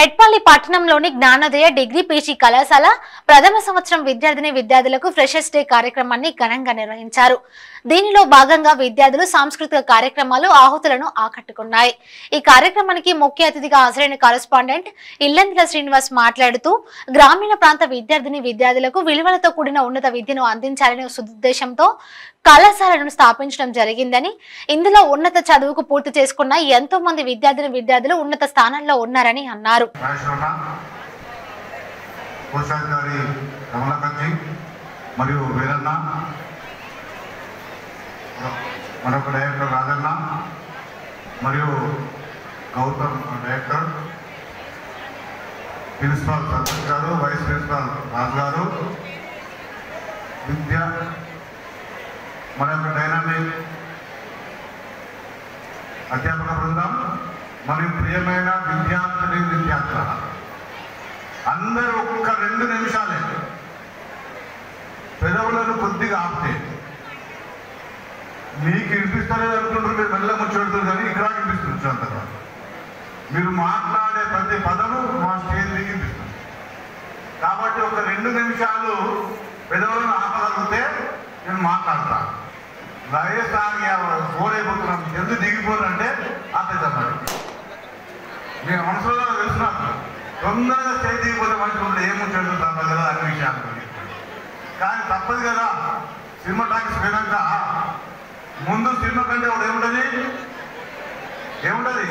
మెట్పల్లి పట్టణంలోని జ్ఞానోదయ degree PG కళాశాల ప్రథమ సంవత్సరం విద్యార్థులకు ఫ్రెషర్స్ డే కార్యక్రమాన్ని ఘనంగా నిర్వహించారు. దీనిలో భాగంగా విద్యార్థులు సాంస్కృతిక కార్యక్రమాలు ఆహుతులను ఆకట్టుకున్నాయి. ఈ కార్యక్రమానికి ముఖ్య అతిథిగా హాజరైన కరెస్పాండెంట్ ఇల్లందుల శ్రీనివాస్ మాట్లాడుతూ గ్రామీణ ప్రాంత విద్యార్థులకు విలువలతో కూడిన ఉన్నత విద్యను అందించాలనే సదుద్దేశంతో కళాశాలను స్థాపించడం జరిగిందని, ఇందులో ఉన్నత చదువుకు పూర్తి చేసుకున్న ఎంతో మంది విద్యార్థులు ఉన్నత స్థానాల్లో ఉన్నారని అన్నారు. మరొక డైరెక్టర్ రాజన్న మరియు గౌతమ్ డైరెక్టర్, ప్రిన్సిపాల్ సంతోష్ గారు, వైస్ ప్రిన్సిపాల్ రాజు గారు, విద్య మరొక డైనామిక్ అధ్యాపక బృందం మరియు ప్రియమైన విద్యార్థుల అందరూ ఒక్క 2 నిమిషాలే పెదవులను కొద్దిగా ఆపితే మీకు వినిపిస్తలేదు అనుకుంటారు. మీరు మెల్ల ముచ్చెడుతుంది కానీ ఇక్కడ వినిపిస్తుంది. అంతగా మీరు మాట్లాడే ప్రతి పదము మా స్టేజ్ దిగి వినిపిస్తుంది. కాబట్టి ఒక 2 నిమిషాలు పెదవులను ఆపగలిగితే నేను మాట్లాడతా. వైఎస్ఆర్ పోరైపోతున్నాం, ఎందుకు దిగిపోరంటే ఆపేద్దాం. మీ మనసులో తెలుసున్నారు, తొందరగా స్టేజ్ దిగిపోతే మనుషులు ఏం ముచ్చెడుతుంటాం కదా అన్ని విషయాలు. కానీ తప్పదు కదా, సినిమా టాకీస్ పోయినాక ముందు సినిమా కంటే ఒకటి ఏముంటుంది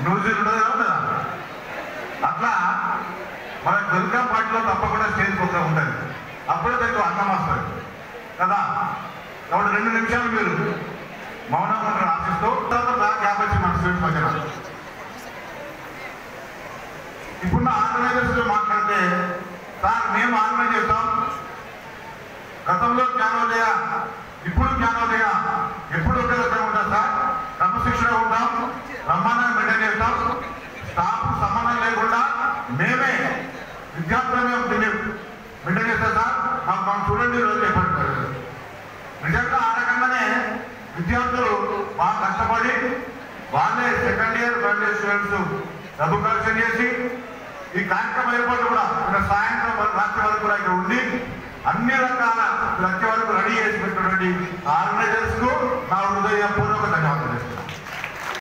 మ్యూజిక్ ఉంటుంది కదా. అట్లా మన దుర్గా పార్టీలో తప్పకుండా స్టేజ్ ప్రోగ్రామ్ ఉంటుంది. అప్పుడే దానికి అన్నం వస్తుంది కదా. కాబట్టి 2 నిమిషాలు మీరు మౌనంగా ఆశిస్తూ నాకు 50 మన స్టూడెంట్స్ మధ్యన ఇప్పుడున్న ఆర్గనైజర్స్ మాట్లాడితే, సార్ మేము ఆర్గనైజ్ చేస్తాం, గతంలో జ్ఞానోదయ ఇప్పుడు జ్ఞానోదయ ఎప్పుడు ఒకే దగ్గర ఉంటాం సార్, క్రమశిక్షణ ఉంటాం, బ్రహ్మాండంగా మెయింటైన్ చేస్తాం, స్టాఫ్ సంబంధం లేకుండా మేమే విద్యార్థులమే మెయింటైన్ చేస్తాం సార్, మాకు చూడండి రోజు చెప్పండి. నిజంగా ఆ రకంగానే విద్యార్థులు బాగా కష్టపడి వాళ్ళే second year third year students డబ్బు కలెక్షన్ చేసి ఈ కార్యక్రమం ఏర్పాటు కూడా సాయంత్రం రాత్రి వరకు కూడా ఇక్కడ ఉండి అన్ని రకాల వచ్చే వరకు రెడీ చేసి పెట్టినటువంటి ఆర్గనైజర్స్ కు నా హృదయపూర్వక ధన్యవాదాలు.